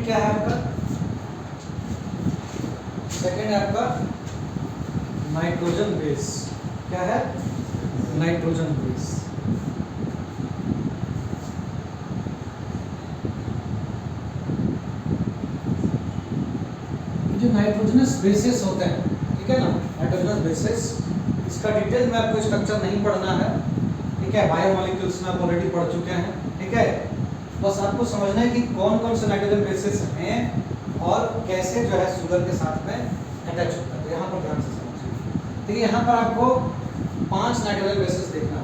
क्या है आपका? सेकंड है आपका नाइट्रोजन बेस। क्या है? Nitrogen base. जो नाइट्रोजनस बेसिस होते हैं, ठीक है ना, नाइट्रोजनस बेसिस, इसका डिटेल में आपको स्ट्रक्चर नहीं पढ़ना है, ठीक है, बायोमोलिक्यूल्स में आप ऑलरेडी पढ़ चुके हैं, ठीक है। बस आपको समझना है कि कौन कौन से नाइट्रोजन बेसिस हैं और कैसे जो है शुगर के साथ में अटैच होता है। तो यहाँ पर ध्यान से समझिए। देखिए यहाँ पर आपको 5 नाइट्रोजन बेसिस देखना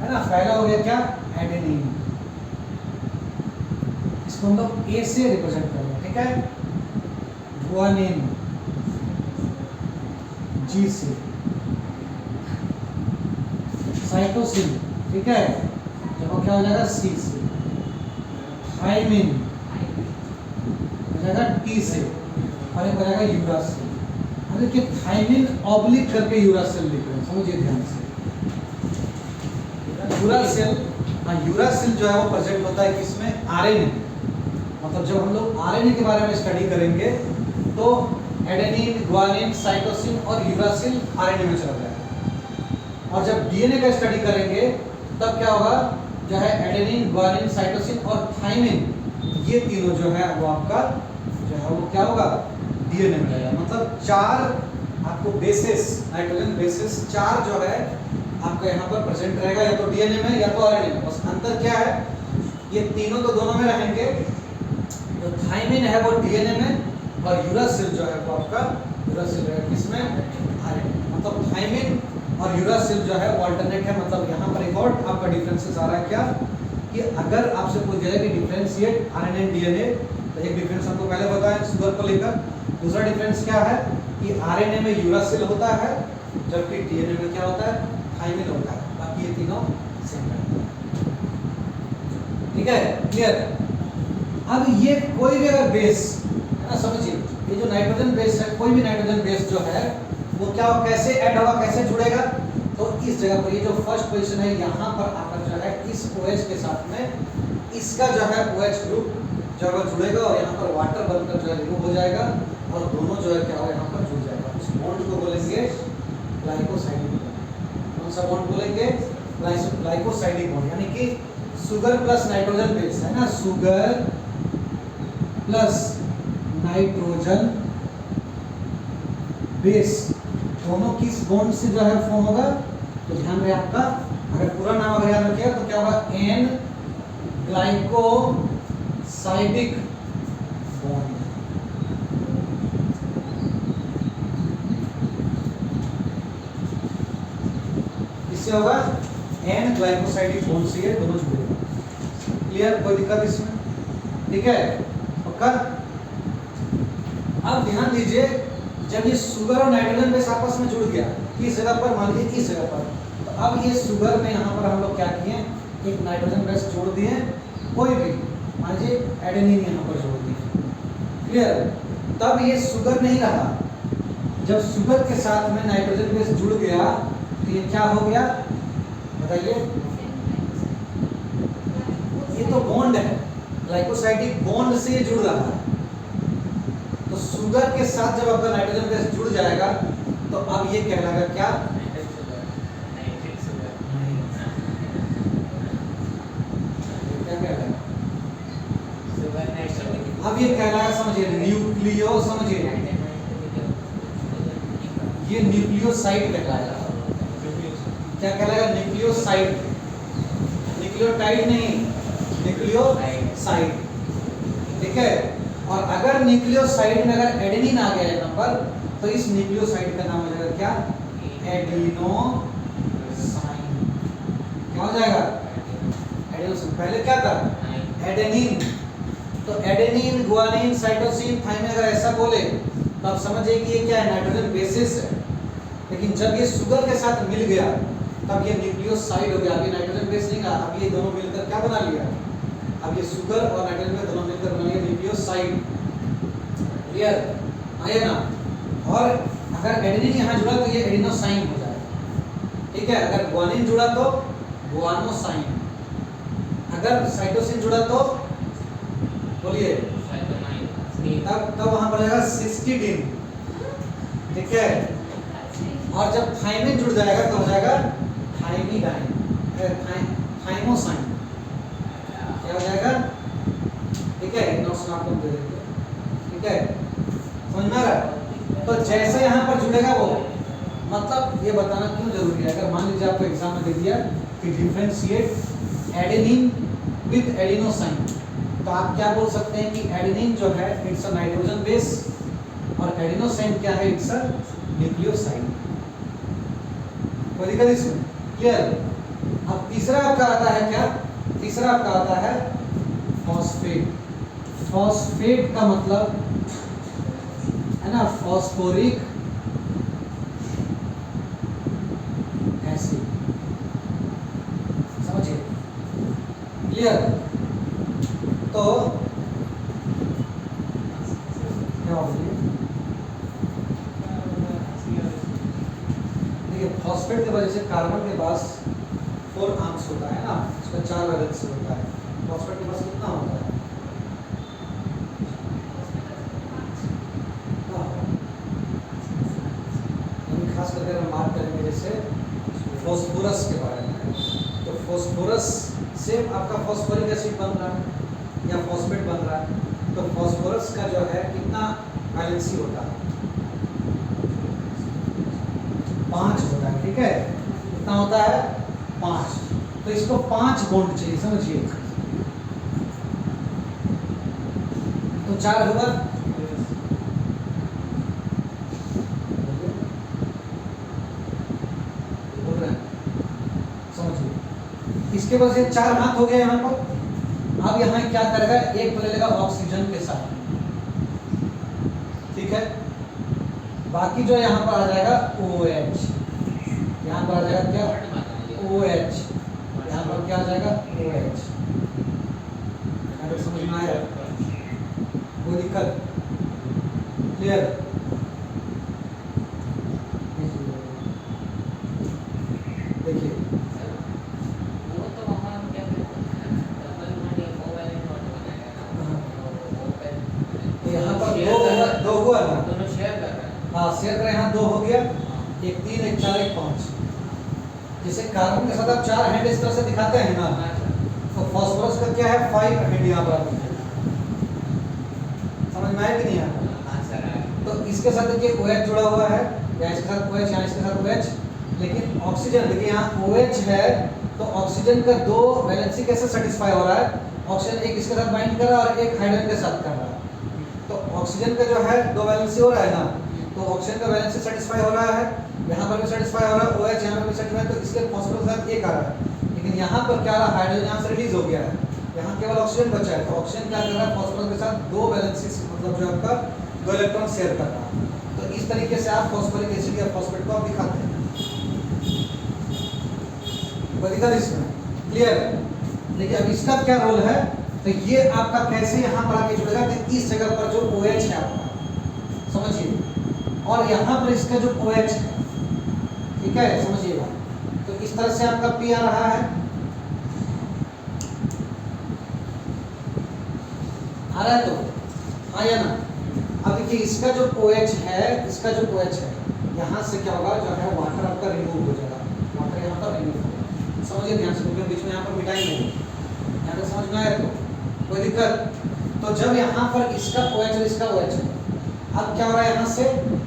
है ना। पहला हो गया क्या? एडेनिन। इसको हम लोग ए से रिप्रेजेंट करेंगे, ठीक है। गुआनिन जी से, साइटोसिन, ठीक है, जब क्या हो जाएगा? सी से। थाइमिन हो जाएगा टी से, और एक हो जाएगा यूरासिल। अब देखिए थाइमिन ऑब्लिक करके यूरासिल लिख रहे हैं, समझिए ध्यान से। यूरासिल, हाँ, यूरासिल जो है वो प्रेजेंट होता है किसमें? आरएनए। मतलब जब हम लोग आरएनए के बारे में स्टडी करेंगे तो एडेनिन, गुआनिन, साइटोसिन और यूरासिल आरएनए में चला जाएगा। और जब डीएनए का स्टडी करेंगे तब क्या होगा? जो है एडेनिन, गुआनिन, साइटोसिन और थाइमिन, ये तीनों जो है वो आपका जो है वो क्या होगा? डीएनए में रहेगा। मतलब 4 आपको बेसिस, नाइट्रोजन बेसिस 4 जो है आपका यहाँ पर प्रेजेंट रहेगा, या तो डीएनए में या तो आरएनए में। बस अंतर क्या है? ये तीनों तो दोनों में रहेंगे। जो थाइमिन है वो डीएनए में, और यूरासिल जो है वो आपका यूरासिल रहेगा किसमें? आरएनए। मतलब थाइमिन और यूरासिल जो है वो अल्टरनेट है। मतलब यहाँ पर एक और आपका डिफरेंसेस आ रहा है क्या, कि अगर आपसे पूछ दिया जाए कि डिफरेंशिएट आरएनए एंड डीएनए, तो एक डिफरेंस हमको पहले बताया शुगर को लेकर। दूसरा डिफरेंस क्या है कि आरएनए में यूरासिल होता है, जबकि डीएनए में क्या होता है? थाइमिन होता है। बाकी ये तीनों सेम रहते हैं, ठीक है, क्लियर। अब ये कोई भी अगर बेस है ना, समझिए, ये जो नाइट्रोजन बेस है, कोई भी नाइट्रोजन बेस जो है वो क्या कैसे ऐड होगा, कैसे जुड़ेगा? तो इस जगह पर ये जो फर्स्ट पोजीशन है यहाँ पर आकर जो है इस OH के साथ में इसका जो है OH ग्रुप जो है जुड़ेगा, और यहाँ पर वाटर बनकर जो है रिमूव हो जाएगा, और दोनों जो है क्या होगा? यहाँ पर जुड़ जाएगा। उस बॉन्ड को बोलेंगे ग्लाइकोसाइडिक बॉन्ड। कौन सा बॉन्ड बोलेंगे? Glycosidic bond. यानी कि शुगर प्लस नाइट्रोजन बेस है ना, शुगर प्लस नाइट्रोजन बेस दोनों किस बॉन्ड से जो है फॉर्म होगा? तो ध्यान रहे आपका, अगर पूरा नाम अगर याद रखिएगा तो क्या होगा? N glycosidic bond. इससे होगा एन ग्लाइकोसाइडिक बॉन्ड से ये दोनों जुड़ेगा। क्लियर? कोई दिक्कत इसमें? ठीक है, पक्का? अब ध्यान दीजिए, जब ये शुगर और नाइट्रोजन बेस आपस में जुड़ गया किस जगह पर? मान लीजिए इस जगह पर। तो अब ये शुगर में यहाँ पर हम लोग क्या किए? एक नाइट्रोजन बेस जोड़ दिए, कोई भी, मान लीजिए एडेनिन यहाँ पर जोड़ दिए। क्लियर? तब ये शुगर नहीं रहा। जब शुगर के साथ में नाइट्रोजन बेस जुड़ गया तो ये क्या हो गया? बताइए। ये तो बॉन्ड है, ग्लाइकोसाइडिक बॉन्ड से जुड़ रहा है। तो शुगर के साथ जब आपका नाइट्रोजन बेस जुड़ जाएगा तो अब ये कहलाएगा क्या? क्या कहलाएगा? अब ये कहलाएगा, समझिए, न्यूक्लियो, समझिए, ये न्यूक्लियोसाइड कहलाएगा। क्या कहलाएगा? न्यूक्लियोसाइड। न्यूक्लियोटाइड नहीं, न्यूक्लियोसाइड, ठीक है। और अगर न्यूक्लियोसाइड में अगर एडेनिन आ गया है नंबर, तो इस न्यूक्लियोसाइड का नाम हो जाएगा क्या? एडिनोसाइन। क्या हो जाएगा? एडिनोसाइन। पहले क्या था? एडेनिन। तो एडेनिन, गुआनिन, साइटोसिन, थाइमिन अगर ऐसा बोले तो आप समझिए कि ये क्या है? नाइट्रोजन बेसिस है। लेकिन जब ये शुगर के साथ मिल गया तब ये न्यूक्लियोसाइड हो गया। अभी नाइट्रोजन बेस नहीं रहा, अब ये दोनों मिलकर क्या बना लिया? अब ये शुगर और नाइट्रोजन में दोनों मिलकर बना लिया न्यूक्लियोसाइड। क्लियर? आया ना? और अगर एडेनिन यहाँ जुड़ा तो ये एडिनोसाइन हो जाएगा, ठीक है। अगर गुआनिन जुड़ा तो गुआनोसाइन, अगर साइटोसिन जुड़ा तो बोलिए तब वहां पर जाएगा सिस्टीडीन, ठीक है। और जब थाइमिन जुड़ जाएगा तो हो जाएगा थाइमिडाइन, थाइमोसाइन, क्या हो जाएगा, ठीक है। नोट्स आपको दे देंगे, ठीक है, समझ में आ रहा है। तो जैसे यहाँ पर जुड़ेगा वो, मतलब ये बताना क्यों जरूरी है, अगर मान लीजिए आपको एग्जाम में दे दिया कि डिफरेंशिएट एडेनिन विद एडिनोसाइन, तो आप क्या बोल सकते हैं कि एडेनिन जो है इट्स अ नाइट्रोजन बेस और एडिनोसाइन क्या है, इट्स अ न्यूक्लियोसाइड। कोई दिक्कत इसमें, क्लियर। अब तीसरा आपका आता है क्या, तीसरा आपका आता है फॉस्फेट। फॉस्फेट का मतलब है ना फॉस्फोरिक एसिड, समझिए, क्लियर। तो क्या होगी, देखिए फॉस्फेट की वजह से कार्बन के पास 4 आर्म्स होता है ना, उसका 4 वैलेंस होता है। फॉस्फेट के पास कितना होता है, खास करके हम बात करेंगे जैसे फॉस्फोरस के बारे में, तो फॉस्फोरस से आपका फॉस्फोरिक एसिड बन रहा है या फॉस्फेट बन रहा है, तो फॉस्फोरस का जो है कितना वैलेंसी होता है, 5 होता है, ठीक है। कितना होता है, 5। तो इसको 5 बॉन्ड चाहिए, समझिए। तो 4 होगा, इसके वजह से 4 हाथ हो गए यहाँ पर। अब यहाँ क्या करेगा, एक ले लेगा ऑक्सीजन के साथ, ठीक है। बाकी जो यहाँ पर आ जाएगा OH, यहाँ पर आ जाएगा क्या OH, यहाँ पर क्या आ जाएगा OH। समझ में आया, कोई दिक्कत, क्लियर। देखिए दो हुआ ना, दोनों शेयर कर रहे हैं, हाँ शेयर कर रहे हैं, यहाँ 2 हो गया, 1 3 1 4 1 5। जैसे कार्बन के साथ आप 4 हैंड इस तरह से दिखाते हैं ना, तो फॉस्फोरस का क्या है 5 हैंड यहाँ पर, समझ में आया कि नहीं आया। तो इसके साथ देखिए OH जुड़ा हुआ है, या इसके साथ OH, यहाँ इसके साथ OH, लेकिन ऑक्सीजन देखिए यहाँ OH है, तो ऑक्सीजन का 2 वैलेंसी कैसे सेटिस्फाई हो रहा है, ऑक्सीजन एक इसके साथ बाइंड कर रहा है और एक हाइड्रोजन के साथ कर रहा है। तो ऑक्सीजन का जो है 2 वैलेंसी हो रहा है ना, तो ऑक्सीजन का वैलेंसी सेटिस्फाई हो रहा है, यहाँ पर भी सेटिस्फाई हो रहा है, OH यहाँ पर भी सेटिस्फाई, तो इसके फॉस्फोरस के साथ एक आ रहा है। लेकिन यहाँ पर क्या रहा, हाइड्रोजन यहाँ से रिलीज हो गया है, यहाँ केवल ऑक्सीजन बचा है, तो ऑक्सीजन क्या कर रहा है, फॉस्फोरस के साथ 2 वैलेंसी, मतलब जो आपका 2 इलेक्ट्रॉन शेयर कर रहा है। तो इस तरीके से आप फॉस्फोरिक एसिड या फॉस्फेट को आप दिखाते हैं, इसमें क्लियर है। देखिए अब इसका क्या रोल है, तो ये आपका कैसे यहाँ पर आके जुड़ेगा, तो इस जगह पर जो OH है आपका, समझिए, और यहाँ पर इसका जो OH है, ठीक है, समझिएगा। तो इस तरह से आपका P आ रहा है, आ रहा है, तो आया ना। अब देखिए इसका जो OH है, इसका जो OH है, यहाँ से क्या होगा, जो है वाटर आपका रिमूव हो जाएगा, वाटर यहाँ पर रिमूव होगा, समझिए ध्यान से, क्योंकि बीच में यहाँ पर मिटाएंगे, यहाँ तक समझ में आया, तो कोई दिक्कत। तो जब यहाँ पर इसका OH और इसका OH है, अब क्या हो रहा है,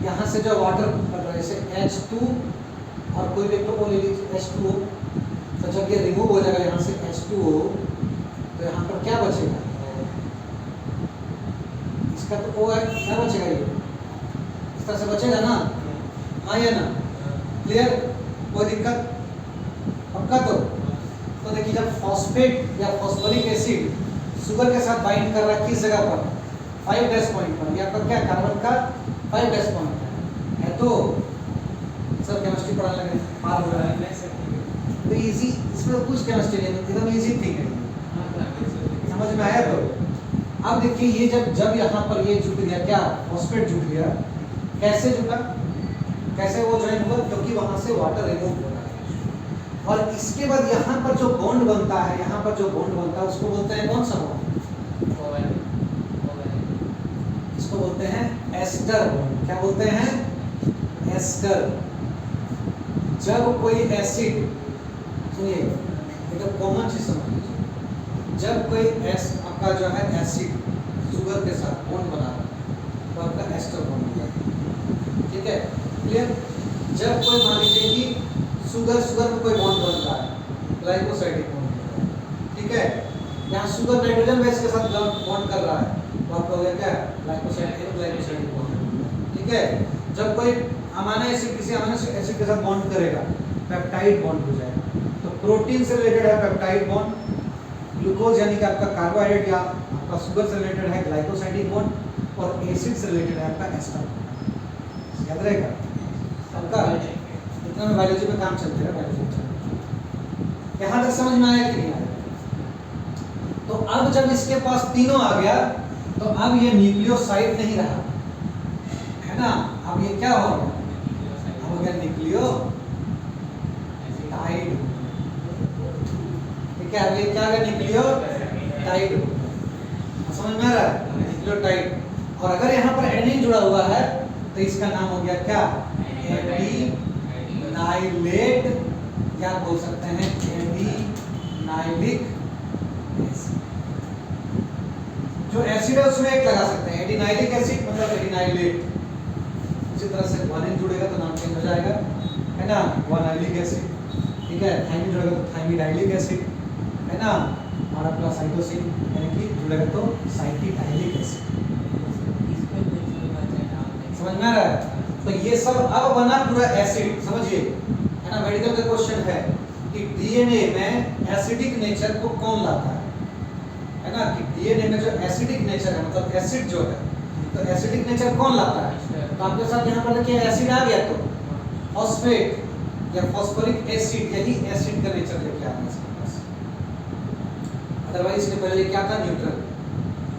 यहाँ से जो वाटर कर रहा है, जैसे H2 और कोई भी तो ले लीजिए H2O, तो जब ये रिमूव हो जाएगा यहाँ से H2O, तो यहाँ पर क्या बचेगा, इसका तो O है, क्या बचेगा, ये इस तरह से बचेगा ना, हाँ या ना, क्लियर, कोई दिक्कत, पक्का। तो देखिए जब फॉस्फेट या फॉस्फोरिक एसिड शुगर के साथ बाइंड कर रहा है, किस जगह पर, 5' पॉइंट पर, या पर क्या कार्बन का 5' पॉइंट है, तो सर केमिस्ट्री पढ़ाने लगे, पार हो रहा है, तो इजी, इसमें कुछ केमिस्ट्री नहीं, एकदम इजी थिंग है, समझ में आया। तो अब देखिए ये जब यहाँ पर ये जुट गया, क्या फॉस्फेट जुट गया, कैसे जुटा, कैसे वो ज्वाइन हुआ, क्योंकि वहां से वाटर रिमूव हो रहा है, और इसके बाद यहाँ पर जो बॉन्ड बनता है, यहाँ पर जो बॉन्ड बनता है उसको बोलते हैं कौन सा बॉन्ड, इसको बोलते हैं एस्टर बॉन्ड। क्या बोलते हैं? एस्टर। जब कोई एसिड, सुनिए एक कॉमन चीज समझ लीजिए, जब कोई आपका जो है एसिड शुगर के साथ बॉन्ड बना रहा है तो आपका एस्टर बॉन्ड हो जाएगा। ठीक है, क्लियर? जब कोई मान लीजिए कि शुगर में कोई बॉन्ड बन रहा है, ग्लाइकोसाइडिक बॉन्ड, ठीक है, यहाँ शुगर नाइट्रोजन बेस के साथ बॉन्ड कर रहा है तो आपका हो गया क्या? Glycosidic bond. ठीक है, जब कोई अमीनो एसिड किसी अमीनो एसिड के साथ बॉन्ड करेगा, पेप्टाइड बॉन्ड हो जाएगा। तो प्रोटीन से रिलेटेड है पेप्टाइड बॉन्ड, ग्लूकोज यानी कि आपका कार्बोहाइड्रेट या आपका शुगर से रिलेटेड है ग्लाइकोसाइडिक बॉन्ड, और एसिड से रिलेटेड है आपका एस्टर बॉन्ड। याद रहेगा सबका? इतना में बायोलॉजी में काम चलते हैं। बायोलॉजी यहाँ तक समझ में आया कि नहीं आया? तो अब जब इसके पास तीनों आ गया तो अब ये न्यूक्लियोसाइड नहीं रहा, है ना? अब ये क्या हो गया? अब हो गया न्यूक्लियोटाइड। ठीक है, अब ये क्या हो गया? न्यूक्लियोटाइड। समझ में आ रहा है? न्यूक्लियोटाइड। और अगर यहाँ पर एडेनिन जुड़ा हुआ है तो इसका नाम हो गया क्या? एडिनाइलेट, या बोल सकते हैं एडिनाइलिक एसिड। जो एसिड है उसमें एक लगा सकते हैं, एडिनाइलिक एसिड मतलब एडिनाइलेट। इसी तरह से ग्वानिन जुड़ेगा तो नाम चेंज हो जाएगा, है ना? ग्वानाइलिक एसिड। ठीक है, थाइमिन जुड़ेगा तो थाइमिडाइलिक एसिड, है ना? और अपना साइटोसिन यानी कि जुड़ेगा तो साइटिडाइलिक एसिड। समझ में आ रहा है? तो ये सब अब बना पूरा एसिड, समझिए, है ना? मेडिकल का क्वेश्चन है कि डीएनए में एसिडिक नेचर को कौन लाता है ना? कि डीएनए में जो एसिडिक नेचर है, मतलब एसिड जो है, तो एसिडिक नेचर कौन लाता है? तो आपके साथ यहाँ पर देखिए एसिड आ गया तो फॉस्फेट या फॉस्फोरिक एसिड, यही एसिड का नेचर लेके आता है इसके पास। अदरवाइज इसके पहले क्या था? न्यूट्रल।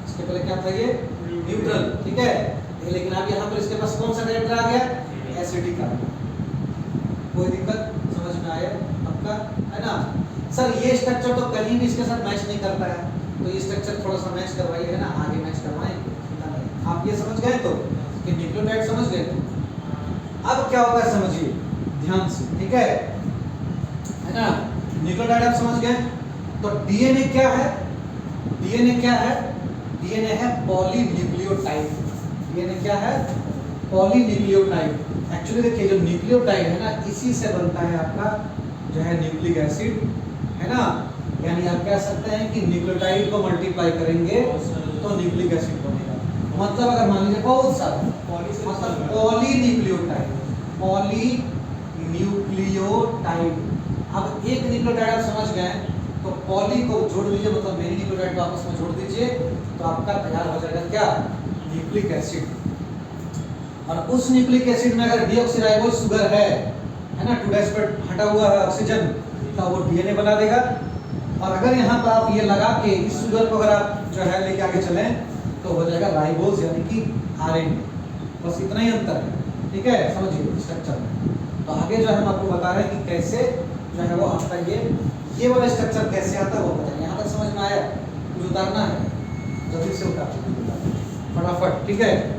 इसके पहले क्या था? ये न्यूट्रल। ठीक है, लेकिन अब यहाँ पर इसके पास कौन सा कैरेक्टर आ गया? एसिडिक आ गया। कोई दिक्कत समझ में आया आपका? है ना? सर ये स्ट्रक्चर तो कहीं भी इसके साथ मैच नहीं करता है, तो ये स्ट्रक्चर थोड़ा सा मैच करवाइए, है ना? आगे मैच करवाएंगे। आप ये समझ गए तो कि न्यूक्लियोटाइड समझ गए तो अब क्या होगा समझिए ध्यान से। ठीक है ना? न्यूक्लियोटाइड आप समझ गए। तो डीएनए क्या है? डीएनए क्या है? डीएनए है पॉलीन्यूक्लियोटाइड। डीएनए क्या है? पॉलीन्यूक्लियोटाइड। एक्चुअली देखिए जो न्यूक्लियोटाइड है ना, इसी से बनता है आपका जो है न्यूक्लिक एसिड, है ना? यानी आप कह सकते हैं कि न्यूक्लियोटाइड को मल्टीप्लाई करेंगे तो न्यूक्लिक एसिड बनेगा। मतलब अगर मान लीजिए बहुत सारा मतलब पॉलीन्यूक्लियोटाइड, पॉलीन्यूक्लियोटाइड। अब एक न्यूक्लियोटाइड आप समझ गए तो पॉली को जोड़ दीजिए, मतलब मेरी न्यूक्लियोटाइड को आपस में जोड़ दीजिए तो आपका तैयार हो जाएगा क्या? Nucleic acid. और उस न्यूक्लिक एसिड में अगर डीऑक्सीराइबोज शुगर है ना, 2' पर हटा हुआ है ऑक्सीजन, तो वो डीएनए बना देगा। और अगर यहाँ पर आप ये लगा के इस शुगर को अगर आप जो है लेके आगे चलें तो हो जाएगा राइबोज यानी कि आरएनए। बस इतना ही अंतर है। ठीक है, समझिए स्ट्रक्चर में। तो आगे जो है हम आपको बता रहे हैं कि कैसे जो है वो आपका ये वाला स्ट्रक्चर कैसे आता है वो बताएंगे। यहाँ तक समझ में आया? कुछ उतारना है जल्दी से उतार फटाफट। ठीक है।